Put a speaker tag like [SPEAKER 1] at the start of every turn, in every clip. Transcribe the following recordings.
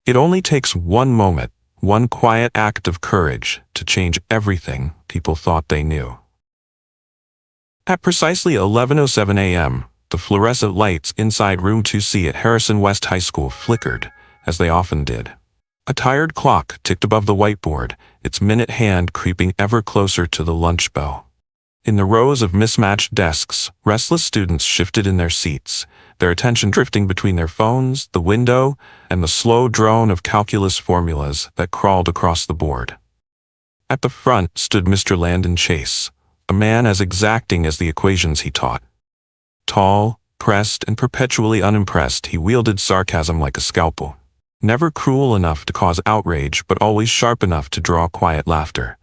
[SPEAKER 1] It only takes one moment, one quiet act of courage, to change everything people thought they knew. At precisely 11:07 a.m., the fluorescent lights inside Room 2C at Harrison West High School flickered, as they often did. A tired clock ticked above the whiteboard, its minute hand creeping ever closer to the lunch bell. In the rows of mismatched desks, restless students shifted in their seats, their attention drifting between their phones, the window, and the slow drone of calculus formulas that crawled across the board. At the front stood Mr. Landon Chase, a man as exacting as the equations he taught. Tall, pressed, and perpetually unimpressed, he wielded sarcasm like a scalpel. Never cruel enough to cause outrage, but always sharp enough to draw quiet laughter.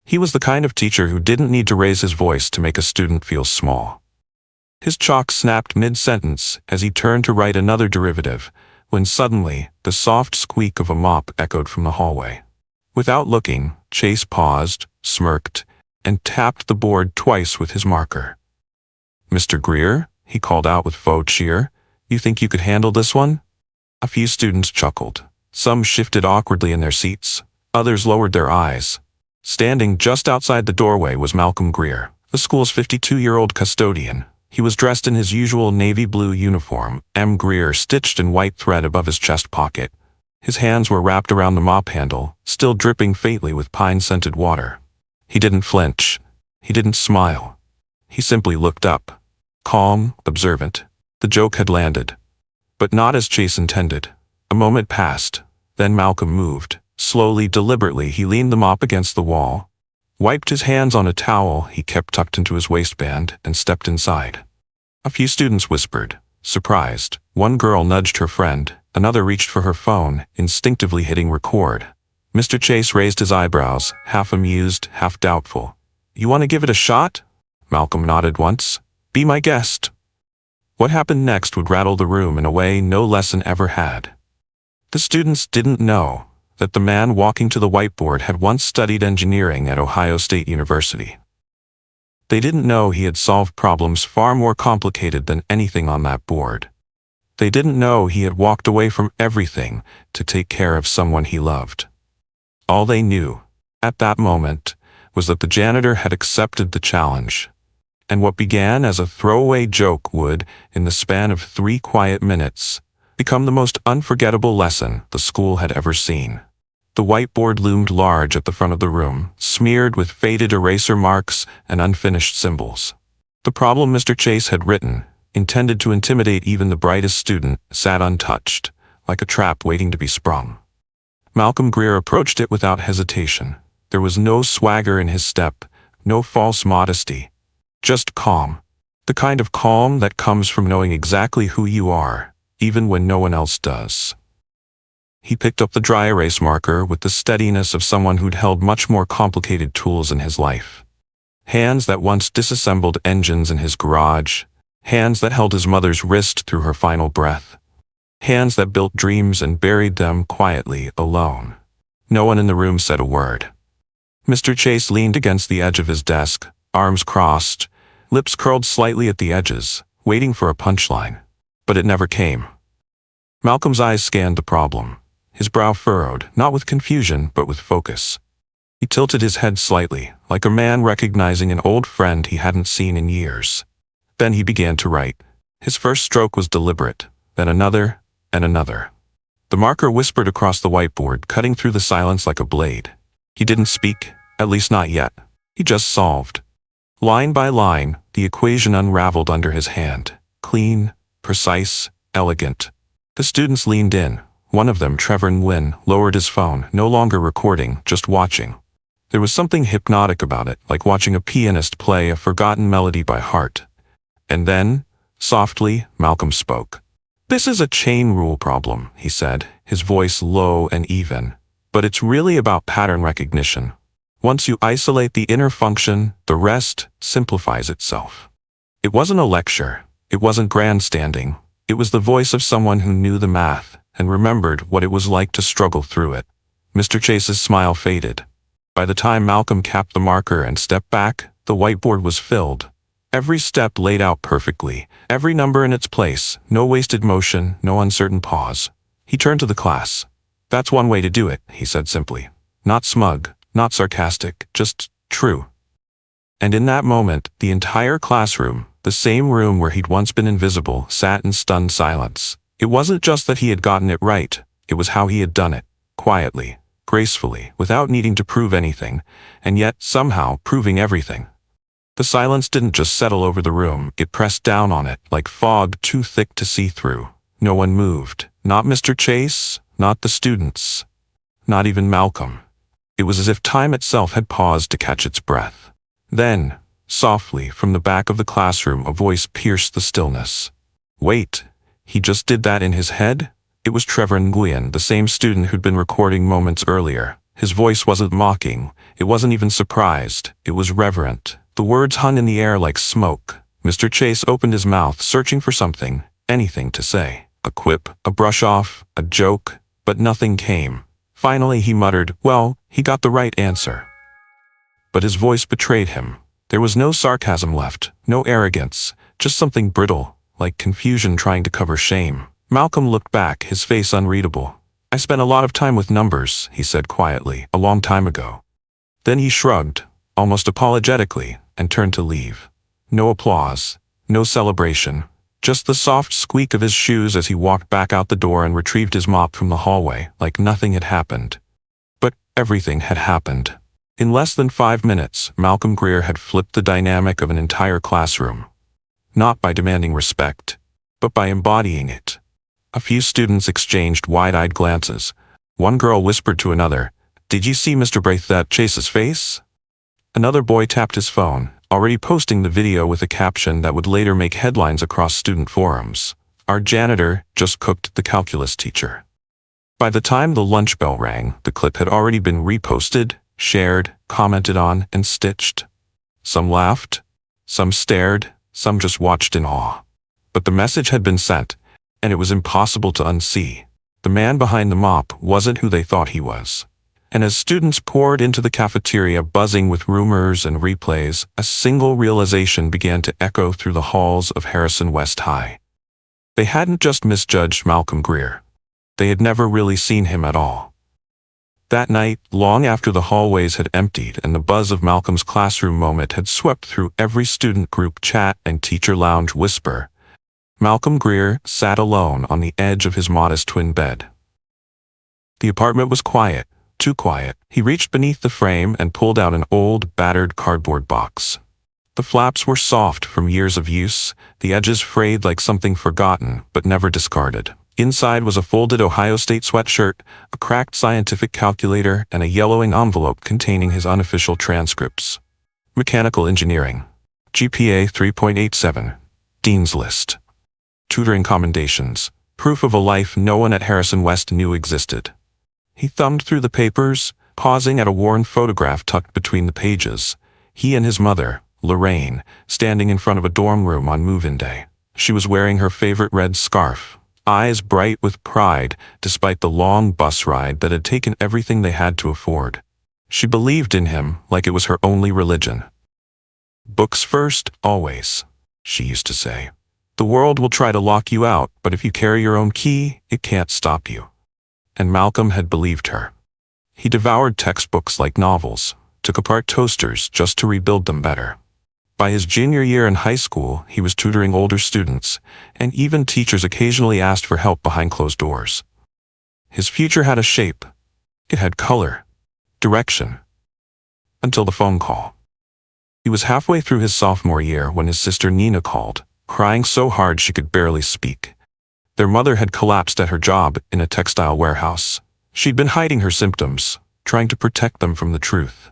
[SPEAKER 1] He was the kind of teacher who didn't need to raise his voice to make a student feel small. His chalk snapped mid-sentence as he turned to write another derivative, when suddenly the soft squeak of a mop echoed from the hallway. Without looking, Chase paused, smirked, and tapped the board twice with his marker. "Mr. Greer," he called out with faux cheer, "you think you could handle this one?" A few students chuckled. Some shifted awkwardly in their seats. Others lowered their eyes. Standing just outside the doorway was Malcolm Greer, the school's 52-year-old custodian. He was dressed in his usual navy blue uniform, M. Greer stitched in white thread above his chest pocket. His hands were wrapped around the mop handle, still dripping faintly with pine-scented water. He didn't flinch. He didn't smile. He simply looked up. Calm, observant. The joke had landed. But not as Chase intended. A moment passed. Then Malcolm moved. Slowly, deliberately, he leaned the mop against the wall, wiped his hands on a towel he kept tucked into his waistband, and stepped inside. A few students whispered, surprised. One girl nudged her friend. Another reached for her phone, instinctively hitting record. Mr. Chase raised his eyebrows, half amused, half doubtful. "You want to give it a shot?" Malcolm nodded once. "Be my guest." What happened next would rattle the room in a way no lesson ever had. The students didn't know that the man walking to the whiteboard had once studied engineering at Ohio State University. They didn't know he had solved problems far more complicated than anything on that board. They didn't know he had walked away from everything to take care of someone he loved. All they knew, at that moment, was that the janitor had accepted the challenge. And what began as a throwaway joke would, in the span of 3 quiet minutes, become the most unforgettable lesson the school had ever seen. The whiteboard loomed large at the front of the room, smeared with faded eraser marks and unfinished symbols. The problem Mr. Chase had written, intended to intimidate even the brightest student, sat untouched, like a trap waiting to be sprung. Malcolm Greer approached it without hesitation. There was no swagger in his step, no false modesty. Just calm. The kind of calm that comes from knowing exactly who you are, even when no one else does. He picked up the dry erase marker with the steadiness of someone who'd held much more complicated tools in his life. Hands that once disassembled engines in his garage. Hands that held his mother's wrist through her final breath. Hands that built dreams and buried them quietly, alone. No one in the room said a word. Mr. Chase leaned against the edge of his desk, arms crossed, lips curled slightly at the edges, waiting for a punchline. But it never came. Malcolm's eyes scanned the problem. His brow furrowed, not with confusion, but with focus. He tilted his head slightly, like a man recognizing an old friend he hadn't seen in years. Then he began to write. His first stroke was deliberate, then another, and another. The marker whispered across the whiteboard, cutting through the silence like a blade. He didn't speak, at least not yet. He just solved. Line by line, the equation unraveled under his hand. Clean, precise, elegant. The students leaned in. One of them, Trevor Nguyen, lowered his phone, no longer recording, just watching. There was something hypnotic about it, like watching a pianist play a forgotten melody by heart. And then, softly, Malcolm spoke. "This is a chain rule problem," he said, his voice low and even. "But it's really about pattern recognition. Once you isolate the inner function, the rest simplifies itself." It wasn't a lecture. It wasn't grandstanding. It was the voice of someone who knew the math and remembered what it was like to struggle through it. Mr. Chase's smile faded. By the time Malcolm capped the marker and stepped back, the whiteboard was filled. Every step laid out perfectly, every number in its place, no wasted motion, no uncertain pause. He turned to the class. That's one way to do it, he said simply. Not smug, not sarcastic, just true. And in that moment, the entire classroom, the same room where he'd once been invisible, sat in stunned silence. It wasn't just that he had gotten it right, it was how he had done it, quietly, gracefully, without needing to prove anything, and yet, somehow, proving everything. The silence didn't just settle over the room, it pressed down on it, like fog too thick to see through. No one moved. Not Mr. Chase, not the students, not even Malcolm. It was as if time itself had paused to catch its breath. Then, softly, from the back of the classroom, a voice pierced the stillness. Wait, he just did that in his head? It was Trevor Nguyen, the same student who'd been recording moments earlier. His voice wasn't mocking, it wasn't even surprised, it was reverent. The words hung in the air like smoke. Mr. Chase opened his mouth, searching for something, anything to say. A quip, a brush-off, a joke, but nothing came. Finally he muttered, well, he got the right answer. But his voice betrayed him. There was no sarcasm left, no arrogance, just something brittle, like confusion trying to cover shame. Malcolm looked back, his face unreadable. I spent a lot of time with numbers, he said quietly, a long time ago. Then he shrugged, almost apologetically, and turned to leave. No applause, no celebration, just the soft squeak of his shoes as he walked back out the door and retrieved his mop from the hallway, like nothing had happened. But everything had happened. In less than 5 minutes, Malcolm Greer had flipped the dynamic of an entire classroom. Not by demanding respect, but by embodying it. A few students exchanged wide-eyed glances. One girl whispered to another, "Did you see Mr. Braithwaite Chase's face?" Another boy tapped his phone, already posting the video with a caption that would later make headlines across student forums. Our janitor just cooked the calculus teacher. By the time the lunch bell rang, the clip had already been reposted, shared, commented on, and stitched. Some laughed, some stared, some just watched in awe. But the message had been sent, and it was impossible to unsee. The man behind the mop wasn't who they thought he was. And as students poured into the cafeteria buzzing with rumors and replays, a single realization began to echo through the halls of Harrison West High. They hadn't just misjudged Malcolm Greer. They had never really seen him at all. That night, long after the hallways had emptied and the buzz of Malcolm's classroom moment had swept through every student group chat and teacher lounge whisper, Malcolm Greer sat alone on the edge of his modest twin bed. The apartment was quiet. Too quiet. He reached beneath the frame and pulled out an old, battered cardboard box. The flaps were soft from years of use, the edges frayed like something forgotten but never discarded. Inside was a folded Ohio State sweatshirt, a cracked scientific calculator, and a yellowing envelope containing his unofficial transcripts. Mechanical engineering. GPA 3.87. Dean's list. Tutoring commendations. Proof of a life no one at Harrison West knew existed. He thumbed through the papers, pausing at a worn photograph tucked between the pages. He and his mother, Lorraine, standing in front of a dorm room on move-in day. She was wearing her favorite red scarf, eyes bright with pride despite the long bus ride that had taken everything they had to afford. She believed in him like it was her only religion. Books first, always, she used to say. The world will try to lock you out, but if you carry your own key, it can't stop you. And Malcolm had believed her. He devoured textbooks like novels, took apart toasters just to rebuild them better. By his junior year in high school, he was tutoring older students, and even teachers occasionally asked for help behind closed doors. His future had a shape. It had color, direction. Until the phone call. He was halfway through his sophomore year when his sister Nina called, crying so hard she could barely speak. Their mother had collapsed at her job in a textile warehouse. She'd been hiding her symptoms, trying to protect them from the truth.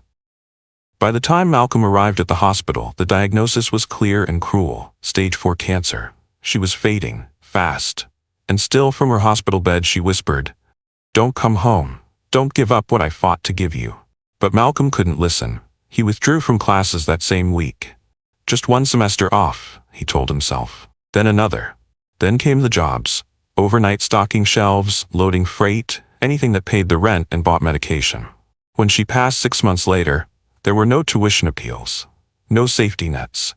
[SPEAKER 1] By the time Malcolm arrived at the hospital, the diagnosis was clear and cruel: stage 4 cancer. She was fading, fast. And still from her hospital bed she whispered, "Don't come home. Don't give up what I fought to give you." But Malcolm couldn't listen. He withdrew from classes that same week. Just one semester off, he told himself. Then another. Then came the jobs, overnight stocking shelves, loading freight, anything that paid the rent and bought medication. When she passed 6 months later, there were no tuition appeals, no safety nets.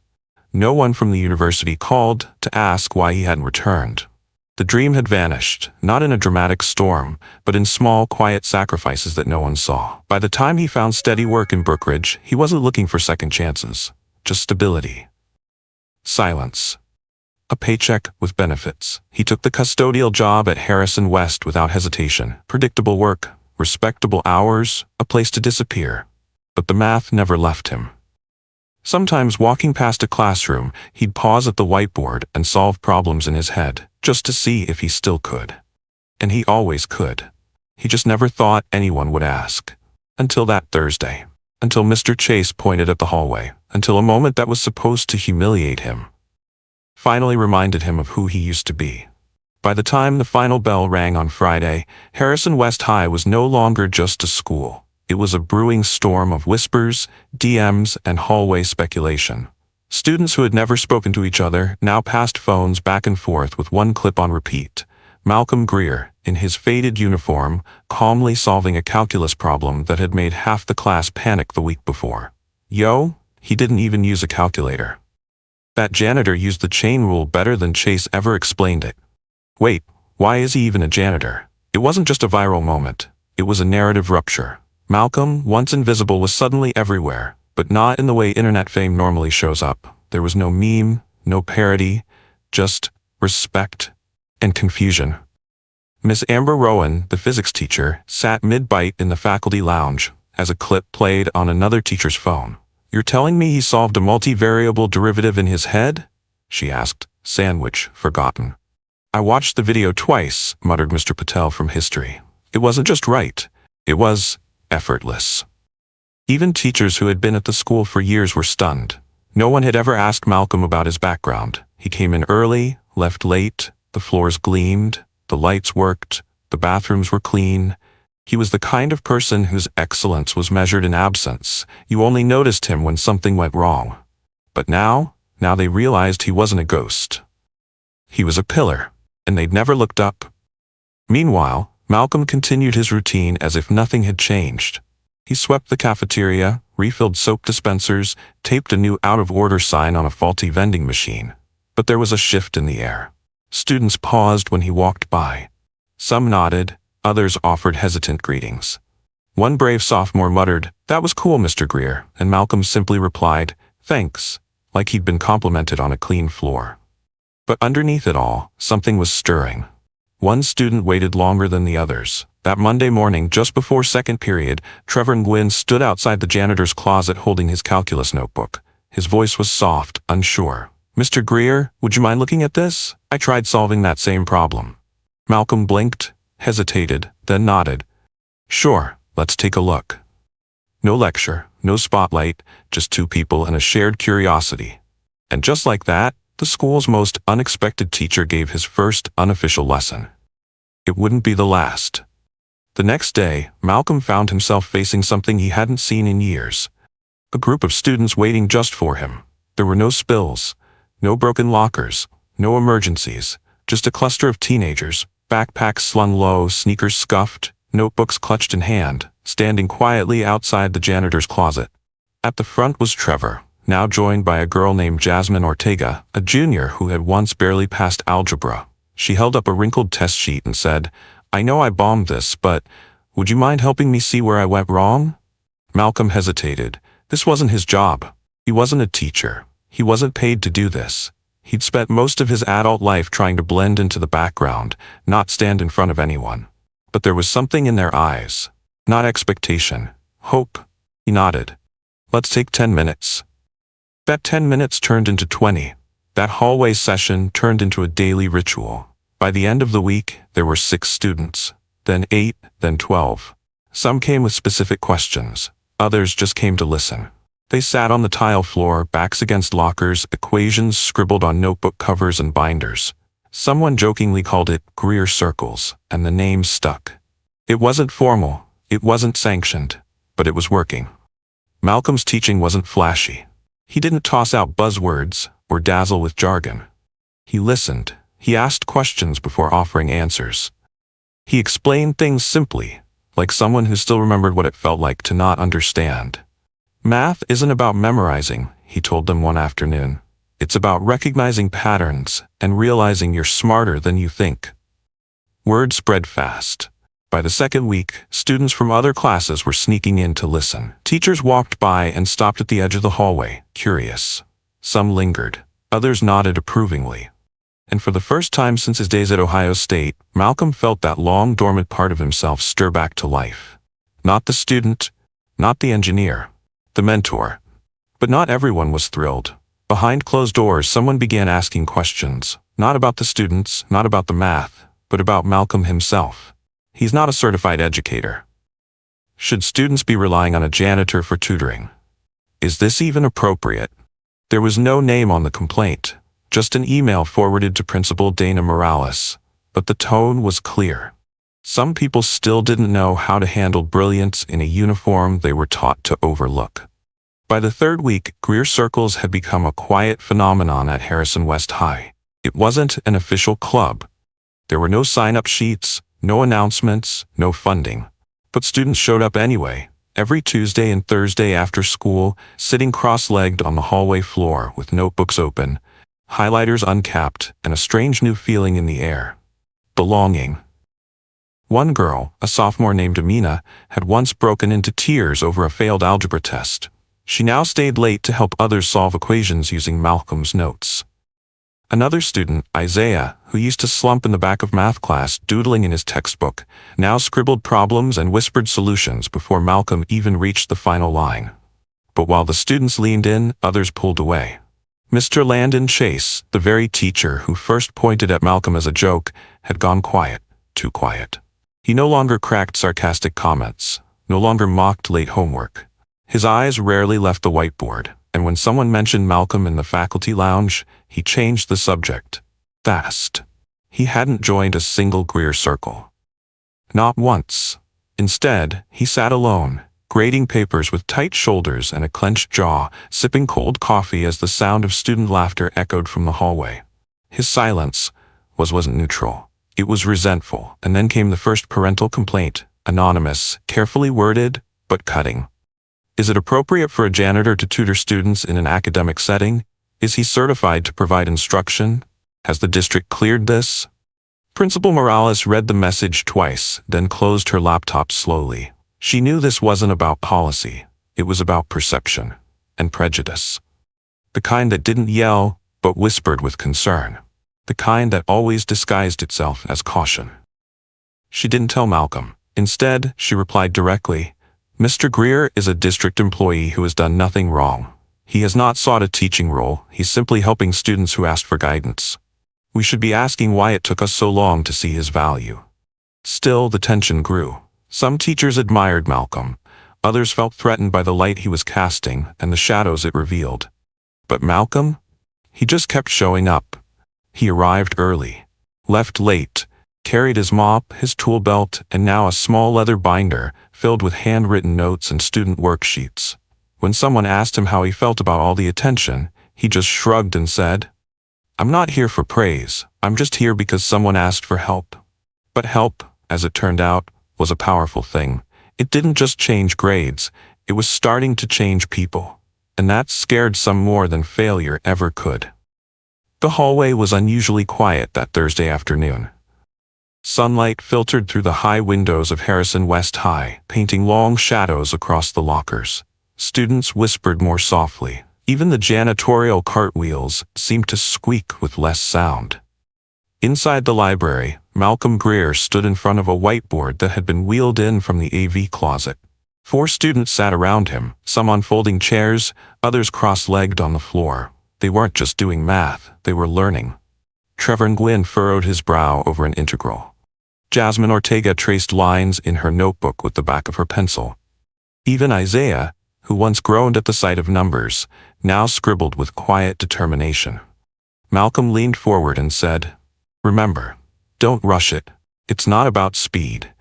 [SPEAKER 1] No one from the university called to ask why he hadn't returned. The dream had vanished, not in a dramatic storm, but in small, quiet sacrifices that no one saw. By the time he found steady work in Brookridge, he wasn't looking for second chances, just stability. Silence. A paycheck with benefits. He took the custodial job at Harrison West without hesitation. Predictable work, respectable hours, a place to disappear. But the math never left him. Sometimes walking past a classroom, he'd pause at the whiteboard and solve problems in his head, just to see if he still could. And he always could. He just never thought anyone would ask. Until that Thursday. Until Mr. Chase pointed at the hallway. Until a moment that was supposed to humiliate him finally reminded him of who he used to be. By the time the final bell rang on Friday, Harrison West High was no longer just a school. It was a brewing storm of whispers, DMs, and hallway speculation. Students who had never spoken to each other now passed phones back and forth with one clip on repeat. Malcolm Greer, in his faded uniform, calmly solving a calculus problem that had made half the class panic the week before. Yo, he didn't even use a calculator. That janitor used the chain rule better than Chase ever explained it. Wait, why is he even a janitor? It wasn't just a viral moment. It was a narrative rupture. Malcolm, once invisible, was suddenly everywhere, but not in the way internet fame normally shows up. There was no meme, no parody, just respect and confusion. Miss Amber Rowan, the physics teacher, sat mid-bite in the faculty lounge as a clip played on another teacher's phone. "You're telling me he solved a multivariable derivative in his head?" she asked, sandwich forgotten. "I watched the video twice," muttered Mr. Patel from history. "It wasn't just right. It was effortless." Even teachers who had been at the school for years were stunned. No one had ever asked Malcolm about his background. He came in early, left late, the floors gleamed, the lights worked, the bathrooms were clean. He was the kind of person whose excellence was measured in absence. You only noticed him when something went wrong. But now they realized he wasn't a ghost. He was a pillar, and they'd never looked up. Meanwhile, Malcolm continued his routine as if nothing had changed. He swept the cafeteria, refilled soap dispensers, taped a new out-of-order sign on a faulty vending machine. But there was a shift in the air. Students paused when he walked by. Some nodded, others offered hesitant greetings. One brave sophomore muttered, "That was cool, Mr. Greer," and Malcolm simply replied, "Thanks," like he'd been complimented on a clean floor. But underneath it all, something was stirring. One student waited longer than the others. That Monday morning, just before second period, Trevor Nguyen stood outside the janitor's closet holding his calculus notebook. His voice was soft, unsure. "Mr. Greer, would you mind looking at this? I tried solving that same problem." Malcolm blinked, hesitated, then nodded. "Sure, let's take a look." No lecture, no spotlight, just two people and a shared curiosity. And just like that, the school's most unexpected teacher gave his first unofficial lesson. It wouldn't be the last. The next day, Malcolm found himself facing something he hadn't seen in years. A group of students waiting just for him. There were no spills, no broken lockers, no emergencies, just a cluster of teenagers, backpacks slung low, sneakers scuffed, notebooks clutched in hand, standing quietly outside the janitor's closet. At the front was Trevor, now joined by a girl named Jasmine Ortega, a junior who had once barely passed algebra. She held up a wrinkled test sheet and said, "I know I bombed this, but would you mind helping me see where I went wrong?" Malcolm hesitated. This wasn't his job. He wasn't a teacher. He wasn't paid to do this. He'd spent most of his adult life trying to blend into the background, not stand in front of anyone. But there was something in their eyes. Not expectation. Hope. He nodded. "Let's take 10 minutes. That 10 minutes turned into 20. That hallway session turned into a daily ritual. By the end of the week, there were 6 students, then 8, then 12. Some came with specific questions. Others just came to listen. They sat on the tile floor, backs against lockers, equations scribbled on notebook covers and binders. Someone jokingly called it Greer circles, and the name stuck. It wasn't formal, it wasn't sanctioned, but it was working. Malcolm's teaching wasn't flashy. He didn't toss out buzzwords or dazzle with jargon. He listened. He asked questions before offering answers. He explained things simply, like someone who still remembered what it felt like to not understand. "Math isn't about memorizing," he told them one afternoon. It's about recognizing patterns and realizing you're smarter than you think. Word spread fast. By the second week, students from other classes were sneaking in to listen. Teachers walked by and stopped at the edge of the hallway, curious. Some lingered. Others nodded approvingly. And for the first time since his days at Ohio State, Malcolm felt that long dormant part of himself stir back to life. Not the student, not the engineer, the mentor. But not everyone was thrilled. Behind closed doors, someone began asking questions, not about the students, not about the math, but about Malcolm himself. He's not a certified educator. Should students be relying on a janitor for tutoring? Is this even appropriate? There was no name on the complaint, just an email forwarded to Principal Dana Morales, but the tone was clear. Some people still didn't know how to handle brilliance in a uniform they were taught to overlook. By the third week, Greer circles had become a quiet phenomenon at Harrison West High. It wasn't an official club. There were no sign-up sheets, no announcements, no funding. But students showed up anyway, every Tuesday and Thursday after school, sitting cross-legged on the hallway floor with notebooks open, highlighters uncapped, and a strange new feeling in the air. Belonging. One girl, a sophomore named Amina, had once broken into tears over a failed algebra test. She now stayed late to help others solve equations using Malcolm's notes. Another student, Isaiah, who used to slump in the back of math class doodling in his textbook, now scribbled problems and whispered solutions before Malcolm even reached the final line. But while the students leaned in, others pulled away. Mr. Landon Chase, the very teacher who first pointed at Malcolm as a joke, had gone quiet, too quiet. He no longer cracked sarcastic comments, no longer mocked late homework. His eyes rarely left the whiteboard, and when someone mentioned Malcolm in the faculty lounge, he changed the subject. Fast. He hadn't joined a single Greer circle. Not once. Instead, he sat alone, grading papers with tight shoulders and a clenched jaw, sipping cold coffee as the sound of student laughter echoed from the hallway. His silence wasn't neutral. It was resentful, and then came the first parental complaint, anonymous, carefully worded, but cutting. Is it appropriate for a janitor to tutor students in an academic setting? Is he certified to provide instruction? Has the district cleared this? Principal Morales read the message twice, then closed her laptop slowly. She knew this wasn't about policy. It was about perception and prejudice. The kind that didn't yell, but whispered with concern. The kind that always disguised itself as caution. She didn't tell Malcolm. Instead, she replied directly, Mr. Greer is a district employee who has done nothing wrong. He has not sought a teaching role, he's simply helping students who asked for guidance. We should be asking why it took us so long to see his value. Still, the tension grew. Some teachers admired Malcolm. Others felt threatened by the light he was casting and the shadows it revealed. But Malcolm? He just kept showing up. He arrived early, left late, carried his mop, his tool belt, and now a small leather binder filled with handwritten notes and student worksheets. When someone asked him how he felt about all the attention, he just shrugged and said, I'm not here for praise, I'm just here because someone asked for help. But help, as it turned out, was a powerful thing. It didn't just change grades, it was starting to change people. And that scared some more than failure ever could. The hallway was unusually quiet that Thursday afternoon. Sunlight filtered through the high windows of Harrison West High, painting long shadows across the lockers. Students whispered more softly. Even the janitorial cartwheels seemed to squeak with less sound. Inside the library, Malcolm Greer stood in front of a whiteboard that had been wheeled in from the AV closet. 4 students sat around him, some on folding chairs, others cross-legged on the floor. They weren't just doing math, they were learning. Trevor Nguyen furrowed his brow over an integral. Jasmine Ortega traced lines in her notebook with the back of her pencil. Even Isaiah, who once groaned at the sight of numbers, now scribbled with quiet determination. Malcolm leaned forward and said, Remember, don't rush it. It's not about speed.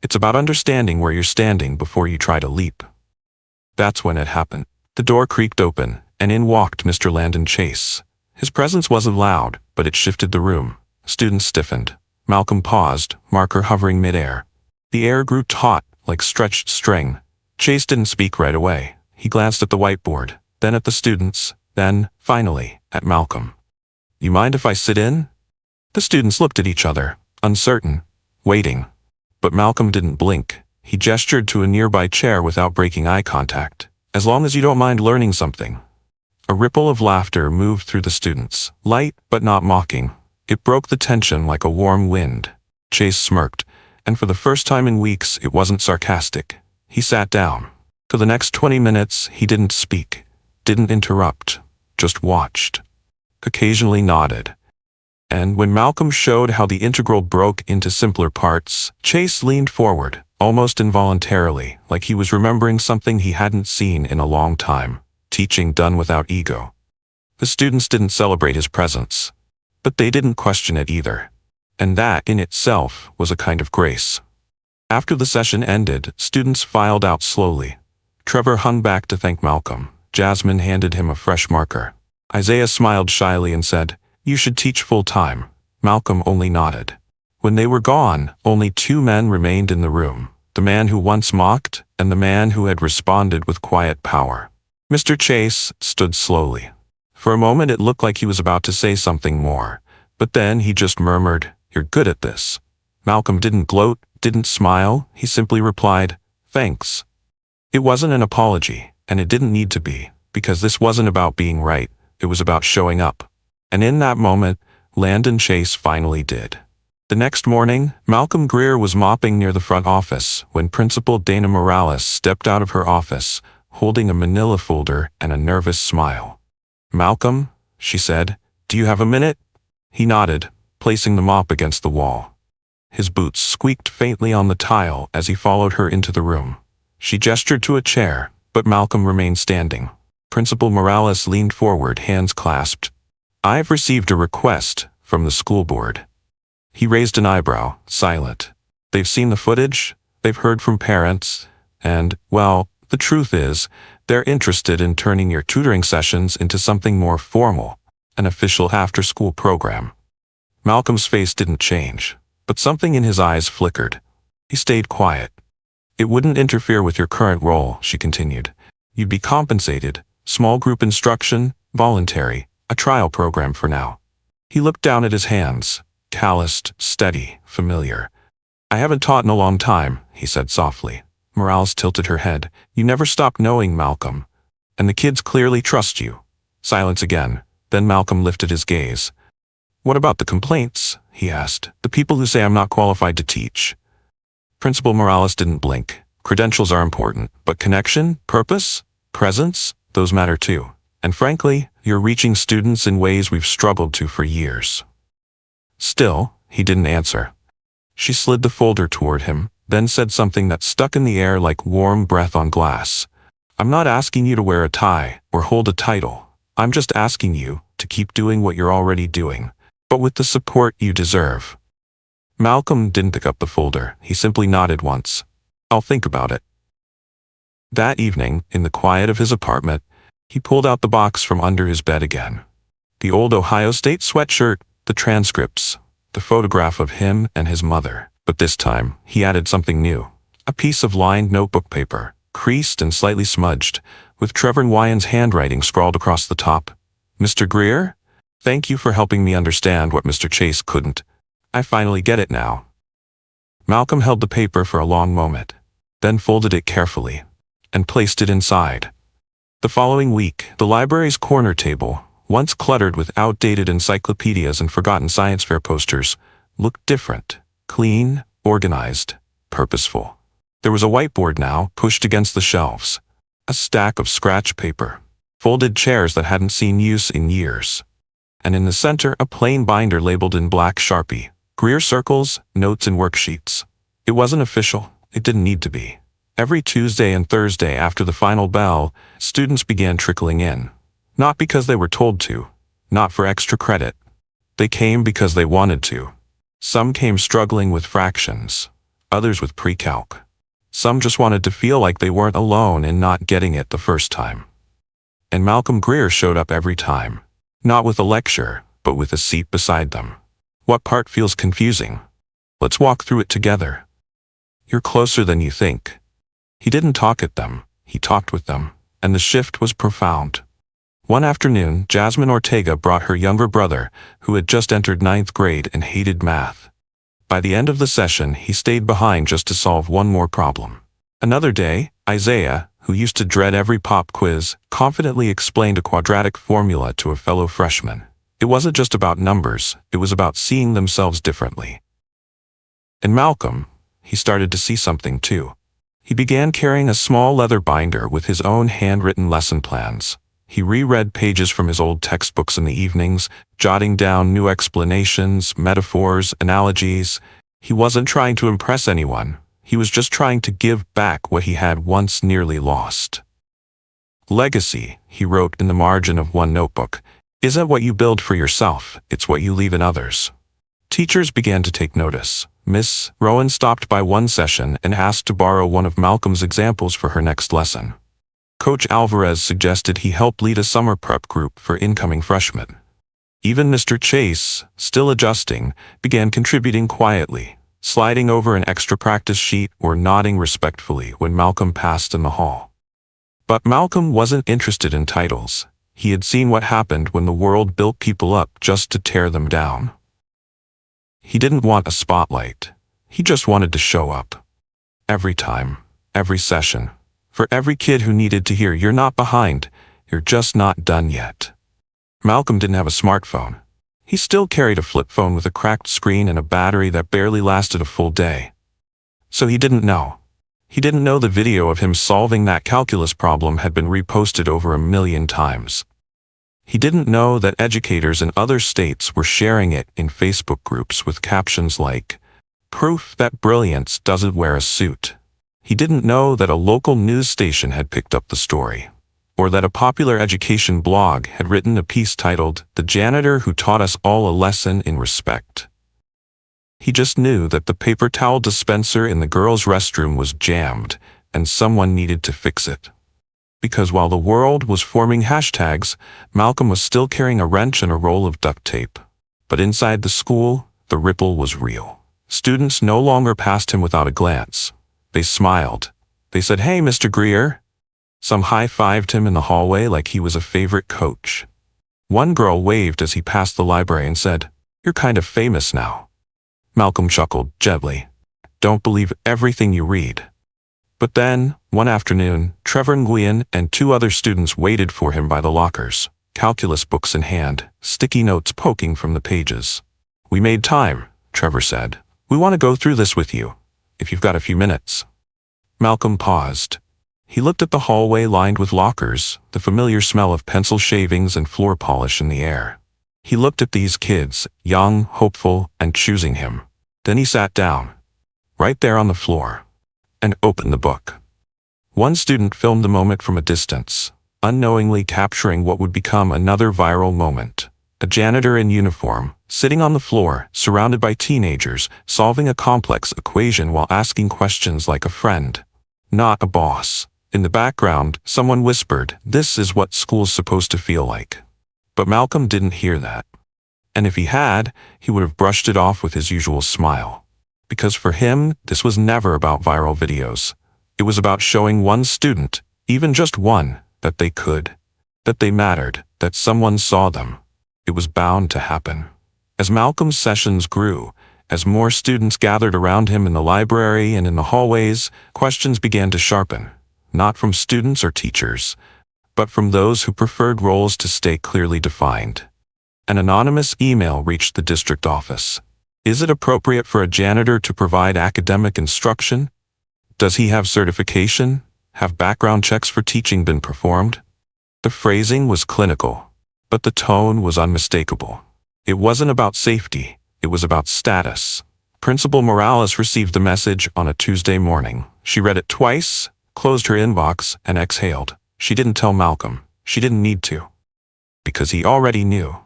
[SPEAKER 1] It's about understanding where you're standing before you try to leap. That's when it happened. The door creaked open, and in walked Mr. Landon Chase. His presence wasn't loud, but it shifted the room. Students stiffened. Malcolm paused, marker hovering midair. The air grew taut, like stretched string. Chase didn't speak right away. He glanced at the whiteboard, then at the students, Then, finally, at Malcolm. "You mind if I sit in?" The students looked at each other, uncertain, waiting. But Malcolm didn't blink. He gestured to a nearby chair without breaking eye contact. "As long as you don't mind learning something." A ripple of laughter moved through the students, light but not mocking. It broke the tension like a warm wind. Chase smirked, and for the first time in weeks it wasn't sarcastic. He sat down. For the next 20 minutes he didn't speak, didn't interrupt, just watched. Occasionally nodded. And when Malcolm showed how the integral broke into simpler parts, Chase leaned forward, almost involuntarily, like he was remembering something he hadn't seen in a long time. Teaching done without ego. The students didn't celebrate his presence, but they didn't question it either. And that, in itself, was a kind of grace. After the session ended, students filed out slowly. Trevor hung back to thank Malcolm. Jasmine handed him a fresh marker. Isaiah smiled shyly and said, "You should teach full-time." Malcolm only nodded. When they were gone, only two men remained in the room, the man who once mocked and the man who had responded with quiet power. Mr. Chase stood slowly. For a moment it looked like he was about to say something more, but then he just murmured, "You're good at this." Malcolm didn't gloat, didn't smile, he simply replied, "Thanks." It wasn't an apology, and it didn't need to be, because this wasn't about being right, it was about showing up. And in that moment, Landon Chase finally did. The next morning, Malcolm Greer was mopping near the front office when Principal Dana Morales stepped out of her office, holding a manila folder and a nervous smile. "Malcolm," she said, "do you have a minute?" He nodded, placing the mop against the wall. His boots squeaked faintly on the tile as he followed her into the room. She gestured to a chair, but Malcolm remained standing. Principal Morales leaned forward, hands clasped. "I've received a request from the school board." He raised an eyebrow, silent. "They've seen the footage, they've heard from parents, and, well, the truth is, they're interested in turning your tutoring sessions into something more formal, an official after-school program." Malcolm's face didn't change, but something in his eyes flickered. He stayed quiet. "It wouldn't interfere with your current role," she continued. "You'd be compensated, small group instruction, voluntary, a trial program for now." He looked down at his hands, calloused, steady, familiar. "I haven't taught in a long time," he said softly. Morales tilted her head. "You never stopped knowing, Malcolm. And the kids clearly trust you." Silence again. Then Malcolm lifted his gaze. "What about the complaints?" he asked. "The people who say I'm not qualified to teach." Principal Morales didn't blink. "Credentials are important, but connection, purpose, presence, those matter too. And frankly, you're reaching students in ways we've struggled to for years." Still, he didn't answer. She slid the folder toward him, then said something that stuck in the air like warm breath on glass. "I'm not asking you to wear a tie or hold a title. I'm just asking you to keep doing what you're already doing, but with the support you deserve." Malcolm didn't pick up the folder. He simply nodded once. "I'll think about it." That evening, in the quiet of his apartment, he pulled out the box from under his bed again. The old Ohio State sweatshirt, the transcripts, the photograph of him and his mother. But this time, he added something new. A piece of lined notebook paper, creased and slightly smudged, with Trevor Wyann's handwriting scrawled across the top. "Mr. Greer? Thank you for helping me understand what Mr. Chase couldn't. I finally get it now." Malcolm held the paper for a long moment, then folded it carefully, and placed it inside. The following week, the library's corner table, once cluttered with outdated encyclopedias and forgotten science fair posters, looked different, clean, organized, purposeful. There was a whiteboard now, pushed against the shelves, a stack of scratch paper, folded chairs that hadn't seen use in years, and in the center a plain binder labeled in black Sharpie, Greer circles, notes and worksheets. It wasn't official, it didn't need to be. Every Tuesday and Thursday after the final bell, students began trickling in. Not because they were told to, not for extra credit. They came because they wanted to. Some came struggling with fractions, others with pre-calc. Some just wanted to feel like they weren't alone in not getting it the first time. And Malcolm Greer showed up every time. Not with a lecture, but with a seat beside them. "What part feels confusing? Let's walk through it together. You're closer than you think." He didn't talk at them, he talked with them, and the shift was profound. One afternoon, Jasmine Ortega brought her younger brother, who had just entered ninth grade and hated math. By the end of the session, he stayed behind just to solve one more problem. Another day, Isaiah, who used to dread every pop quiz, confidently explained a quadratic formula to a fellow freshman. It wasn't just about numbers, it was about seeing themselves differently. And Malcolm, he started to see something too. He began carrying a small leather binder with his own handwritten lesson plans. He reread pages from his old textbooks in the evenings, jotting down new explanations, metaphors, analogies. He wasn't trying to impress anyone. He was just trying to give back what he had once nearly lost. Legacy, he wrote in the margin of one notebook, isn't what you build for yourself, it's what you leave in others. Teachers began to take notice. Miss Rowan stopped by one session and asked to borrow one of Malcolm's examples for her next lesson. Coach Alvarez suggested he help lead a summer prep group for incoming freshmen. Even Mr. Chase, still adjusting, began contributing quietly, sliding over an extra practice sheet or nodding respectfully when Malcolm passed in the hall. But Malcolm wasn't interested in titles. He had seen what happened when the world built people up just to tear them down. He didn't want a spotlight. He just wanted to show up. Every time, every session, for every kid who needed to hear, "You're not behind, you're just not done yet." Malcolm didn't have a smartphone. He still carried a flip phone with a cracked screen and a battery that barely lasted a full day. So he didn't know. He didn't know the video of him solving that calculus problem had been reposted over 1,000,000 times. He didn't know that educators in other states were sharing it in Facebook groups with captions like, "Proof that brilliance doesn't wear a suit." He didn't know that a local news station had picked up the story, or that a popular education blog had written a piece titled, "The Janitor Who Taught Us All a Lesson in Respect." He just knew that the paper towel dispenser in the girls' restroom was jammed, and someone needed to fix it. Because while the world was forming hashtags, Malcolm was still carrying a wrench and a roll of duct tape. But inside the school, the ripple was real. Students no longer passed him without a glance. They smiled. They said, "Hey, Mr. Greer." Some high-fived him in the hallway like he was a favorite coach. One girl waved as he passed the library and said, "You're kind of famous now." Malcolm chuckled gently. "Don't believe everything you read." But then, one afternoon, Trevor Nguyen and two other students waited for him by the lockers, calculus books in hand, sticky notes poking from the pages. "We made time," Trevor said. "We want to go through this with you, if you've got a few minutes." Malcolm paused. He looked at the hallway lined with lockers, the familiar smell of pencil shavings and floor polish in the air. He looked at these kids, young, hopeful, and choosing him. Then he sat down, right there on the floor, and opened the book. One student filmed the moment from a distance, unknowingly capturing what would become another viral moment. A janitor in uniform, sitting on the floor, surrounded by teenagers, solving a complex equation while asking questions like a friend, not a boss. In the background, someone whispered, "This is what school's supposed to feel like." But Malcolm didn't hear that. And if he had, he would have brushed it off with his usual smile. Because for him, this was never about viral videos. It was about showing one student, even just one, that they could, that they mattered, that someone saw them. It was bound to happen. As Malcolm's sessions grew, as more students gathered around him in the library and in the hallways, questions began to sharpen, not from students or teachers, but from those who preferred roles to stay clearly defined. An anonymous email reached the district office. Is it appropriate for a janitor to provide academic instruction? Does he have certification? Have background checks for teaching been performed? The phrasing was clinical, but the tone was unmistakable. It wasn't about safety, it was about status. Principal Morales received the message on a Tuesday morning. She read it twice, closed her inbox, and exhaled. She didn't tell Malcolm. She didn't need to. Because he already knew.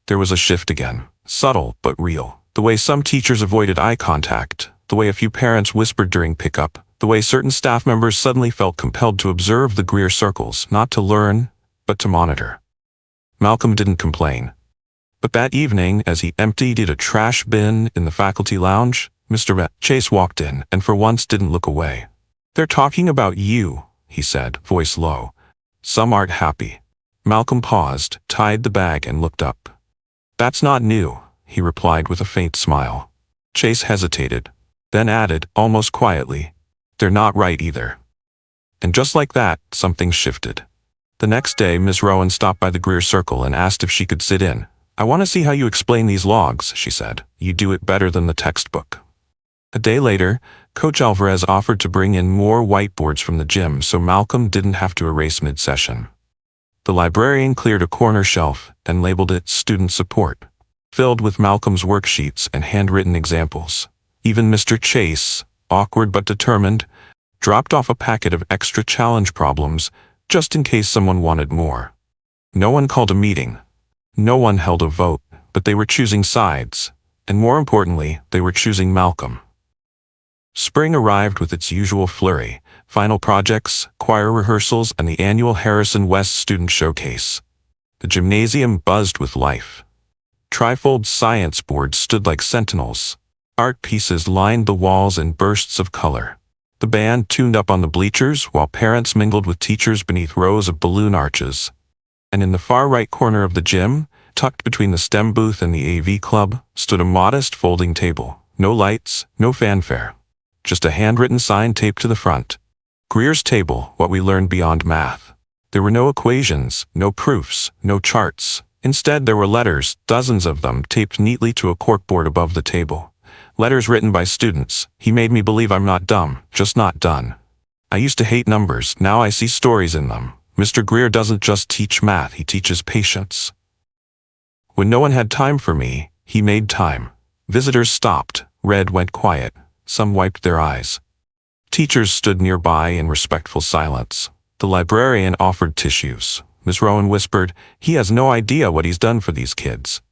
[SPEAKER 1] There was a shift again, subtle but real. The way some teachers avoided eye contact, the way a few parents whispered during pickup, the way certain staff members suddenly felt compelled to observe the Greer circles, not to learn, but to monitor. Malcolm didn't complain. But that evening, as he emptied a trash bin in the faculty lounge, Mr. Chase walked in and for once didn't look away. "They're talking about you," he said, voice low. "Some aren't happy." Malcolm paused, tied the bag, and looked up. "That's not new," he replied with a faint smile. Chase hesitated, then added, almost quietly, "They're not right either." And just like that, something shifted. The next day, Miss Rowan stopped by the Greer circle and asked if she could sit in. "I want to see how you explain these logs," she said. "You do it better than the textbook." A day later, Coach Alvarez offered to bring in more whiteboards from the gym so Malcolm didn't have to erase mid-session. The librarian cleared a corner shelf and labeled it Student Support, filled with Malcolm's worksheets and handwritten examples. Even Mr. Chase, awkward but determined, dropped off a packet of extra challenge problems just in case someone wanted more. No one called a meeting. No one held a vote, but they were choosing sides, and more importantly, they were choosing Malcolm. Spring arrived with its usual flurry: final projects, choir rehearsals, and the annual Harrison West Student Showcase. The gymnasium buzzed with life. Trifold science boards stood like sentinels. Art pieces lined the walls in bursts of color. The band tuned up on the bleachers while parents mingled with teachers beneath rows of balloon arches. And in the far right corner of the gym, tucked between the STEM booth and the AV club, stood a modest folding table. No lights, no fanfare. Just a handwritten sign taped to the front. Greer's table, what we learned beyond math. There were no equations, no proofs, no charts. Instead, there were letters, dozens of them, taped neatly to a corkboard above the table. Letters written by students. "He made me believe I'm not dumb, just not done. I used to hate numbers, now I see stories in them. Mr. Greer doesn't just teach math, he teaches patience. When no one had time for me, he made time." Visitors stopped, read, went quiet. Some wiped their eyes. Teachers stood nearby in respectful silence. The librarian offered tissues. Miss Rowan whispered, "He has no idea what he's done for these kids."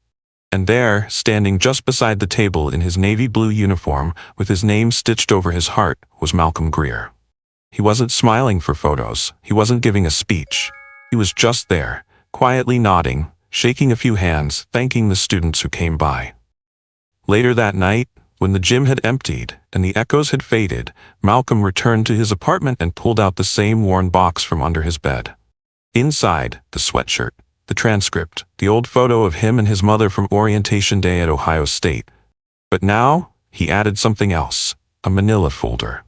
[SPEAKER 1] And there, standing just beside the table in his navy blue uniform, with his name stitched over his heart, was Malcolm Greer. He wasn't smiling for photos. He wasn't giving a speech. He was just there, quietly nodding, shaking a few hands, thanking the students who came by. Later that night, when the gym had emptied and the echoes had faded, Malcolm returned to his apartment and pulled out the same worn box from under his bed. Inside, the sweatshirt, the transcript, the old photo of him and his mother from orientation day at Ohio State. But now, he added something else, a manila folder.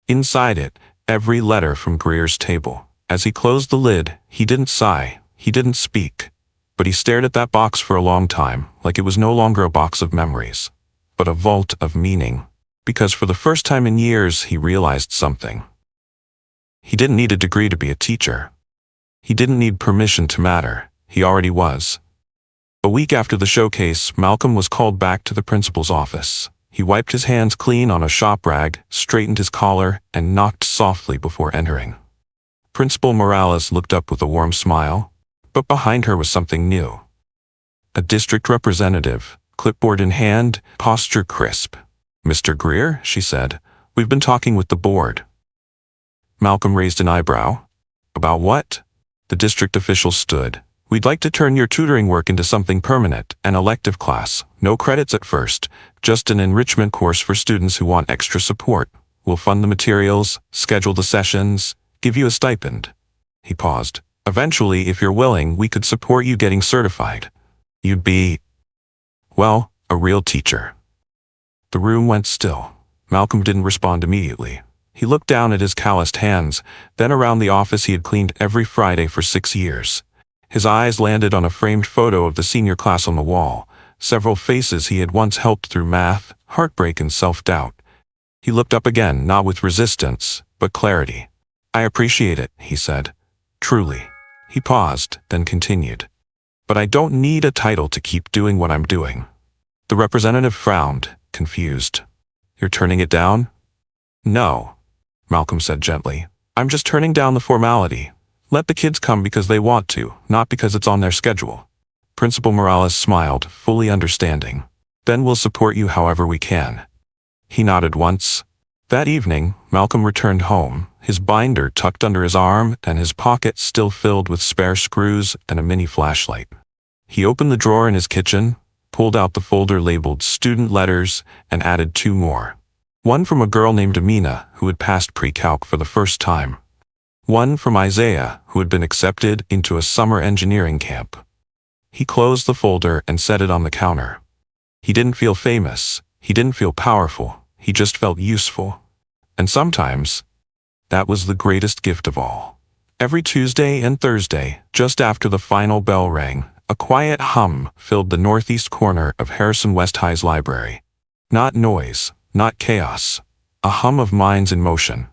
[SPEAKER 1] Inside it, every letter from Greer's table. As he closed the lid, he didn't sigh, he didn't speak, but he stared at that box for a long time, like it was no longer a box of memories, but a vault of meaning. Because for the first time in years, he realized something. He didn't need a degree to be a teacher. He didn't need permission to matter. He already was. A week after the showcase, Malcolm was called back to the principal's office. He wiped his hands clean on a shop rag, straightened his collar, and knocked softly before entering. Principal Morales looked up with a warm smile, but behind her was something new. A district representative, clipboard in hand, posture crisp. "Mr. Greer," she said, "we've been talking with the board." Malcolm raised an eyebrow. "About what?" The district official stood. "We'd like to turn your tutoring work into something permanent, an elective class. No credits at first, just an enrichment course for students who want extra support. We'll fund the materials, schedule the sessions, give you a stipend." He paused. "Eventually, if you're willing, we could support you getting certified. You'd be, well, a real teacher." The room went still. Malcolm didn't respond immediately. He looked down at his calloused hands, then around the office he had cleaned every Friday for 6 years. His eyes landed on a framed photo of the senior class on the wall, several faces he had once helped through math, heartbreak, and self-doubt. He looked up again, not with resistance, but clarity. "I appreciate it," he said. "Truly." He paused, then continued. "But I don't need a title to keep doing what I'm doing." The representative frowned, confused. "You're turning it down?" "No," Malcolm said gently. "I'm just turning down the formality. Let the kids come because they want to, not because it's on their schedule." Principal Morales smiled, fully understanding. "Then we'll support you however we can." He nodded once. That evening, Malcolm returned home, his binder tucked under his arm and his pocket still filled with spare screws and a mini flashlight. He opened the drawer in his kitchen, pulled out the folder labeled Student Letters, and added 2 more. One from a girl named Amina, who had passed pre-calc for the first time. One from Isaiah, who had been accepted into a summer engineering camp. He closed the folder and set it on the counter. He didn't feel famous. He didn't feel powerful. He just felt useful. And sometimes, that was the greatest gift of all. Every Tuesday and Thursday, just after the final bell rang, a quiet hum filled the northeast corner of Harrison West High's library. Not noise, not chaos. A hum of minds in motion.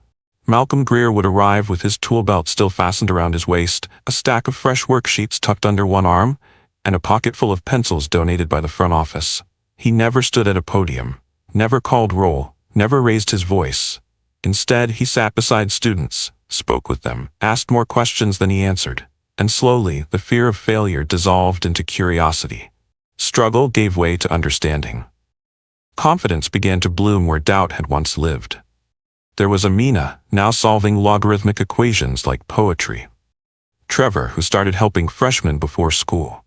[SPEAKER 1] Malcolm Greer would arrive with his tool belt still fastened around his waist, a stack of fresh worksheets tucked under one arm, and a pocket full of pencils donated by the front office. He never stood at a podium, never called roll, never raised his voice. Instead, he sat beside students, spoke with them, asked more questions than he answered, and slowly the fear of failure dissolved into curiosity. Struggle gave way to understanding. Confidence began to bloom where doubt had once lived. There was Amina, now solving logarithmic equations like poetry. Trevor, who started helping freshmen before school.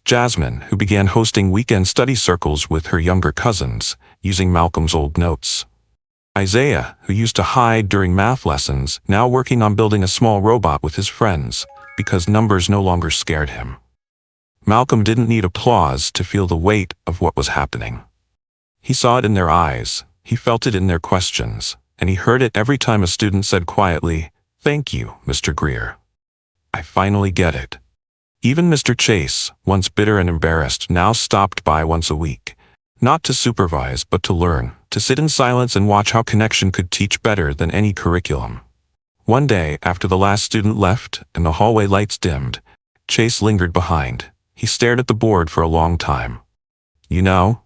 [SPEAKER 1] Jasmine, who began hosting weekend study circles with her younger cousins, using Malcolm's old notes. Isaiah, who used to hide during math lessons, now working on building a small robot with his friends, because numbers no longer scared him. Malcolm didn't need applause to feel the weight of what was happening. He saw it in their eyes, he felt it in their questions, and he heard it every time a student said quietly, "Thank you, Mr. Greer. I finally get it." Even Mr. Chase, once bitter and embarrassed, now stopped by once a week. Not to supervise, but to learn, to sit in silence and watch how connection could teach better than any curriculum. One day, after the last student left and the hallway lights dimmed, Chase lingered behind. He stared at the board for a long time. "You know,"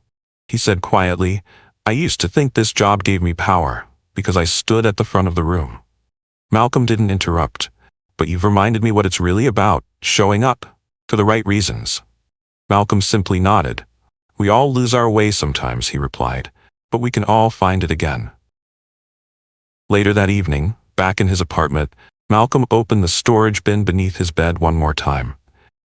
[SPEAKER 1] he said quietly, "I used to think this job gave me power, because I stood at the front of the room." Malcolm didn't interrupt. "But you've reminded me what it's really about, showing up, for the right reasons." Malcolm simply nodded. "We all lose our way sometimes," he replied, "but we can all find it again." Later that evening, back in his apartment, Malcolm opened the storage bin beneath his bed one more time.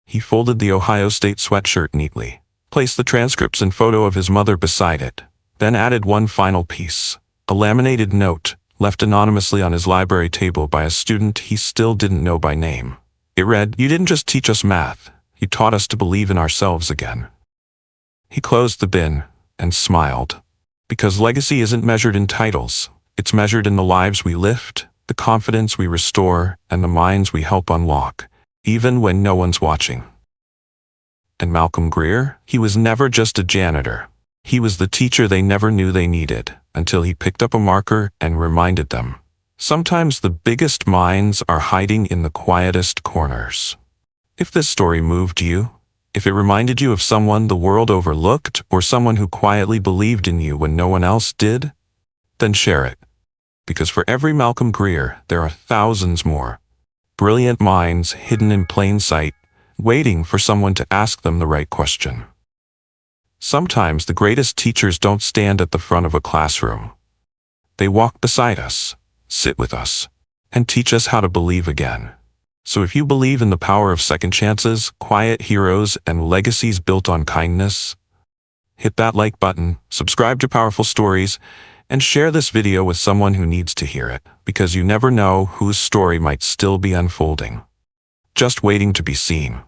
[SPEAKER 1] He folded the Ohio State sweatshirt neatly, placed the transcripts and photo of his mother beside it, then added one final piece, a laminated note, left anonymously on his library table by a student he still didn't know by name. It read, "You didn't just teach us math, you taught us to believe in ourselves again." He closed the bin and smiled. Because legacy isn't measured in titles, it's measured in the lives we lift, the confidence we restore, and the minds we help unlock, even when no one's watching. And Malcolm Greer? He was never just a janitor. He was the teacher they never knew they needed, until he picked up a marker and reminded them. Sometimes the biggest minds are hiding in the quietest corners. If this story moved you, if it reminded you of someone the world overlooked, or someone who quietly believed in you when no one else did, then share it. Because for every Malcolm Greer, there are thousands more. Brilliant minds hidden in plain sight, waiting for someone to ask them the right question. Sometimes the greatest teachers don't stand at the front of a classroom. They walk beside us, sit with us, and teach us how to believe again. So if you believe in the power of second chances, quiet heroes, and legacies built on kindness, hit that like button, subscribe to Powerful Stories, and share this video with someone who needs to hear it, because you never know whose story might still be unfolding, just waiting to be seen.